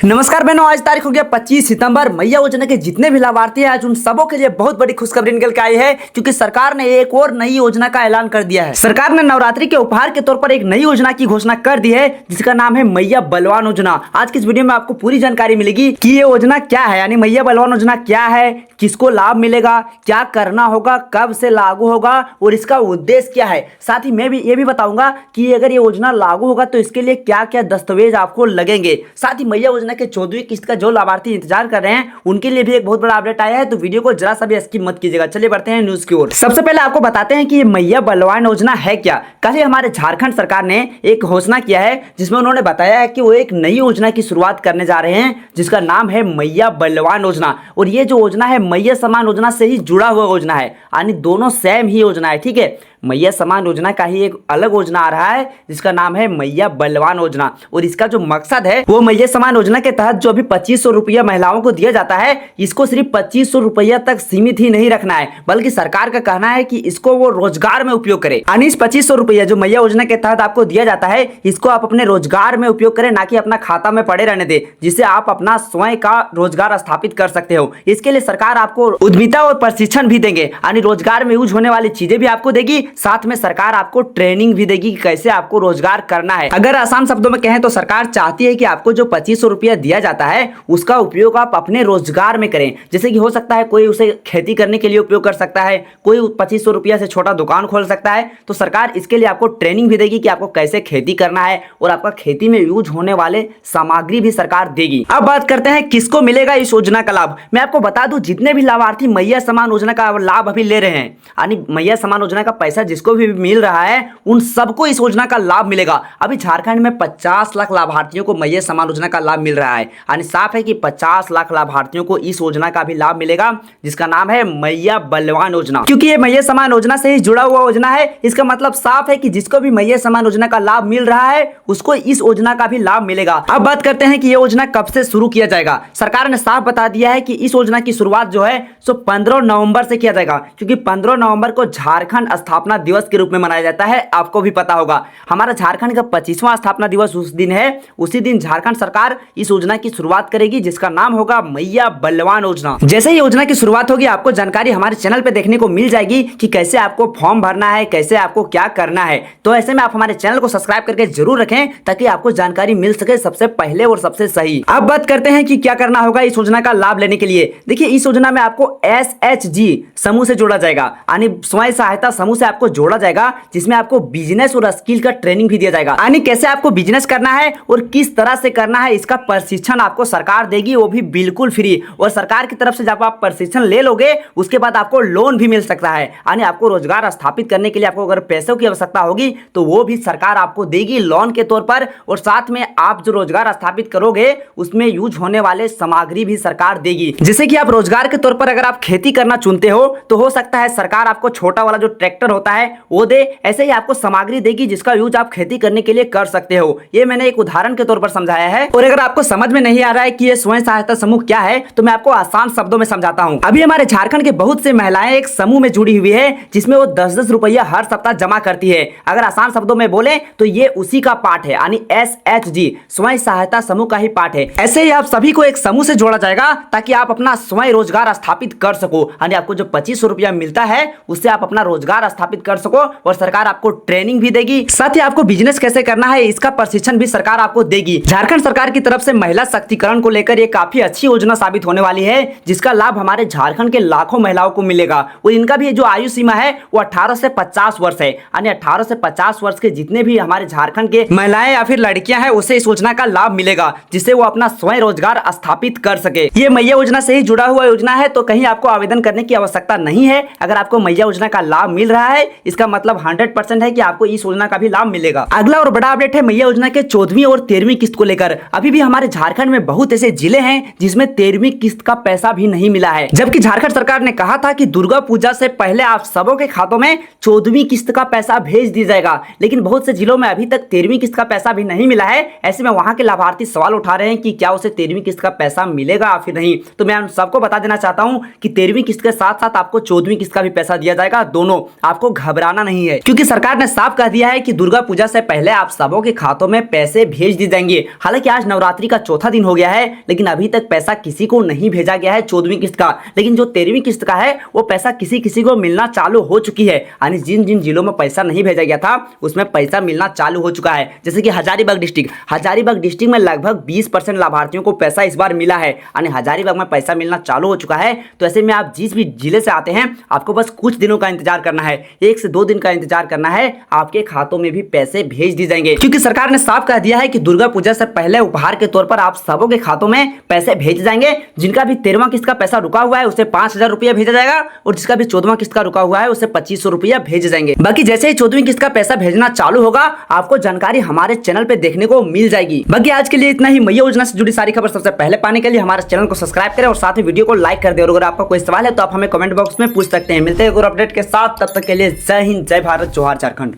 नमस्कार बहनों, आज तारीख हो गया 25 सितंबर। मैया योजना के जितने भी लाभार्थी हैं आज उन सबों के लिए बहुत बड़ी खुशखबरी निकल के आई है, क्योंकि सरकार ने एक और नई योजना का ऐलान कर दिया है। सरकार ने नवरात्रि के उपहार के तौर पर एक नई योजना की घोषणा कर दी है, जिसका नाम है मैया बलवान योजना। आज की इस वीडियो में आपको पूरी जानकारी मिलेगी कि ये योजना क्या है, यानी मैया बलवान योजना क्या है, किसको लाभ मिलेगा, क्या करना होगा, कब से लागू होगा और इसका उद्देश्य क्या है। साथ ही मैं भी ये भी बताऊंगा कि अगर ये योजना लागू होगा तो इसके लिए क्या क्या दस्तावेज आपको लगेंगे। साथ ही मैया योजना के 14वीं किस्त का जो लाभार्थी इंतजार कर रहे हैं उनके लिए भी एक बहुत बड़ा अपडेट आया है, तो वीडियो को जरा सा भी स्किप मत कीजिएगा। चलिए बढ़ते हैं न्यूज की ओर। सबसे पहले आपको बताते हैं कि ये मैया बलवान योजना है क्या। कल ही हमारे झारखंड सरकार ने एक घोषणा किया है, जिसमें उन्होंने बताया है कि वो एक नई योजना की शुरुआत करने जा रहे हैं, जिसका नाम है मैया बलवान योजना। और ये जो योजना है मैया समान योजना से ही जुड़ा हुआ योजना है, यानी दोनों सेम ही योजना है। ठीक है, मैया समान योजना का ही एक अलग योजना आ रहा है, जिसका नाम है मैया बलवान योजना। और इसका जो मकसद है वो मैया समान योजना के तहत जो अभी 2500 रुपया महिलाओं को दिया जाता है, इसको सिर्फ 2500 रुपया तक सीमित ही नहीं रखना है, बल्कि सरकार का कहना है कि इसको वो रोजगार में उपयोग करे। यानी इस 2500 रुपया जो मैया योजना के तहत आपको दिया जाता है, इसको आप अपने रोजगार में उपयोग करें, ना कि अपना खाता में पड़े रहने दे, जिससे आप अपना स्वयं का रोजगार स्थापित कर सकते हो। इसके लिए सरकार आपको उद्यमिता और प्रशिक्षण भी देंगे, यानी रोजगार में यूज होने वाली चीजें भी आपको देगी, साथ में सरकार आपको ट्रेनिंग भी देगी कि कैसे आपको रोजगार करना है। अगर आसान शब्दों में कहें तो सरकार चाहती है कि आपको जो 2500 रुपया दिया जाता है उसका उपयोग आप अपने रोजगार में करें। जैसे कि हो सकता है कोई उसे खेती करने के लिए उपयोग कर सकता है, कोई 2500 रुपया से छोटा दुकान खोल सकता है, तो सरकार इसके लिए आपको ट्रेनिंग भी देगी कि आपको कैसे खेती करना है और आपका खेती में यूज होने वाले सामग्री भी सरकार देगी। अब बात करते हैं किसको मिलेगा इस योजना का लाभ। मैं आपको बता दूं, जितने भी लाभार्थी मैया समान योजना का लाभ अभी ले रहे हैं, यानी मैया समान योजना का पैसा जिसको भी मिल रहा है, उन सबको इस योजना का लाभ मिलेगा। अभी झारखंड में 50 लाख लाभार्थियों को मैया समान योजना का लाभ मिल रहा है, यानी साफ है कि 50 लाख लाभार्थियों को इस योजना का भी लाभ मिलेगा, जिसका नाम है मैया बलवान योजना। क्योंकि ये मैया समान योजना से ही जुड़ा हुआ योजना है, इसका मतलब साफ है कि जिसको भी मैया समान योजना का लाभ मिल रहा है उसको इस योजना का भी लाभ मिलेगा। अब बात करते हैं कि ये योजना कब से शुरू किया जाएगा। सरकार ने साफ बता दिया है कि इस योजना की शुरुआत जो है सो 15 नवंबर से किया जाएगा, क्योंकि 15 नवंबर को झारखंड स्थापना दिवस के रूप में मनाया जाता है। आपको भी पता होगा हमारा झारखंड का 25वां स्थापना दिवस उस दिन है, उसी दिन झारखंड सरकार इस योजना की शुरुआत करेगी, जिसका नाम होगा मैया बलवान योजना। जैसे ही योजना की शुरुआत होगी आपको जानकारी हमारे चैनल पे देखने को मिल जाएगी कि कैसे आपको फॉर्म भरना है, कैसे आपको क्या करना है। तो ऐसे में आप हमारे चैनल को सब्सक्राइब करके जरूर रखें, ताकि आपको जानकारी मिल सके सबसे पहले और सबसे सही। अब बात करते हैं कि क्या करना होगा इस योजना का लाभ लेने के लिए। देखिए, इस योजना में आपको SHG समूह से जोड़ा जाएगा, यानी स्वयं सहायता समूह से आपको जोड़ा जाएगा, जिसमें आपको बिजनेस और स्किल का ट्रेनिंग भी दिया जाएगा, यानी कैसे आपको बिजनेस करना है और किस तरह से करना है इसका प्रशिक्षण आपको सरकार देगी, वो भी बिल्कुल फ्री। और सरकार की तरफ से जब आप प्रशिक्षण ले लोगे उसके बाद आपको लोन भी मिल सकता है, यानी आपको रोजगार स्थापित करने के लिए आपको अगर पैसों की आवश्यकता होगी तो वो भी सरकार आपको देगी लोन के तौर पर। और साथ में आप जो रोजगार स्थापित करोगे उसमें यूज होने वाले सामग्री भी सरकार देगी। जैसे कि आप रोजगार के तौर पर अगर आप खेती करना चुनते हो तो हो सकता है सरकार आपको छोटा वाला जो ट्रैक्टर होता है वो दे, ऐसे ही आपको सामग्री देगी जिसका यूज आप खेती करने के लिए कर सकते हो। ये मैंने एक उदाहरण के तौर पर समझाया है। और अगर आपको समझ में नहीं आ रहा है कि ये स्वयं सहायता समूह क्या है, तो मैं आपको आसान शब्दों में समझाता हूँ। अभी हमारे झारखंड के बहुत से महिलाएं एक समूह में जुड़ी हुई है, जिसमें वो 10-10 रुपया हर सप्ताह जमा करती है। अगर आसान शब्दों में बोले तो ये उसी का पार्ट है, यानी SHG स्वयं सहायता समूह का ही पार्ट है। ऐसे ही आप सभी को एक समूह से जोड़ा जाएगा, ताकि आप अपना स्वयं रोजगार स्थापित कर सको, यानी आपको जो 2500 रुपया मिलता है उससे आप अपना रोजगार स्थापित कर सको, और सरकार आपको ट्रेनिंग भी देगी। साथ ही आपको बिजनेस कैसे करना है इसका प्रशिक्षण भी सरकार आपको देगी। झारखंड सरकार की तरफ से महिला शक्तिकरण को लेकर ये काफी अच्छी योजना साबित होने वाली है, जिसका लाभ हमारे झारखंड के लाखों महिलाओं को मिलेगा। और इनका भी जो आयु सीमा है वो 18 से 50 वर्ष है, यानी 18 से 50 वर्ष के जितने भी हमारे झारखंड के महिलाएं या फिर लड़कियां हैं उसे इस योजना का लाभ मिलेगा, जिससे वो अपना स्वयं रोजगार स्थापित कर सके। ये मैया योजना से ही जुड़ा हुआ योजना है, तो कहीं आपको आवेदन करने की आवश्यकता नहीं है। अगर आपको मैया योजना का लाभ मिल रहा है, इसका मतलब 100% है कि आपको इस योजना का भी लाभ मिलेगा। अगला और बड़ा अपडेट है मैया योजना के 14वीं और 13वीं किस्त को लेकर। अभी भी हमारे झारखंड में बहुत ऐसे जिले हैं जिसमें 13वीं किस्त का पैसा भी नहीं मिला है, जबकि झारखंड सरकार ने कहा था कि दुर्गा पूजा से पहले आप सबों के खातों में 14वीं किस्त का पैसा भेज दिया जाएगा। लेकिन बहुत से जिलों में अभी तक 13वीं किस्त का पैसा भी नहीं मिला है। ऐसे में वहां के लाभार्थी सवाल उठा रहे हैं कि क्या उसे 13वीं किस्त का पैसा मिलेगा या फिर नहीं। तो मैं सबको बता देना चाहता हूं कि 13वीं किस्त के साथ साथ आपको 14वीं किस्त का भी पैसा दिया जाएगा। दोनों आपको आपको घबराना नहीं है, क्योंकि सरकार ने साफ कह दिया है कि दुर्गा पूजा से पहले आप सबों के खातों में पैसे भेज दिए जाएंगे। हालांकि आज नवरात्रि का चौथा दिन हो गया है, लेकिन अभी तक पैसा किसी को नहीं भेजा गया है 14वीं किस्त का। लेकिन जो 13वीं किस्त का है वो पैसा किसी किसी को मिलना चालू हो चुकी है। यानी जिन जिन जिलों में पैसा नहीं भेजा गया था उसमें पैसा मिलना चालू हो चुका है। जैसे कि हजारीबाग डिस्ट्रिक्ट में लगभग 20% लाभार्थियों को पैसा इस बार मिला है। यानी हजारीबाग में पैसा मिलना चालू हो चुका है। तो ऐसे में आप जिस भी जिले से आते हैं आपको बस कुछ दिनों का इंतजार करना है, 1 से 2 दिन का इंतजार करना है, आपके खातों में भी पैसे भेज दिए जाएंगे। क्योंकि सरकार ने साफ कह दिया है कि दुर्गा पूजा से पहले उपहार के तौर पर आप सबों के खातों में पैसे भेज जाएंगे। जिनका भी 13वां किस्त का पैसा रुका हुआ है उसे 5,000 रुपया भेजा जाएगा, और जिसका भी 14वां किस्त का रुका हुआ है उसे 2,500 रुपया भेजे जाएंगे। बाकी जैसे ही 14वीं किस्त का पैसा भेजना चालू होगा आपको जानकारी हमारे चैनल पे देखने को मिल जाएगी। बाकी आज के लिए इतना ही। मैया योजना से जुड़ी सारी खबर सबसे पहले पाने के लिए हमारे चैनल को सब्सक्राइब करें और साथ ही वीडियो को लाइक कर दें। और अगर आपका कोई सवाल है तो आप हमें कमेंट बॉक्स में पूछ सकते हैं। मिलते हैं एक और अपडेट के साथ, तब तक के लिए जय हिंद, जय भारत, जोहार झारखंड।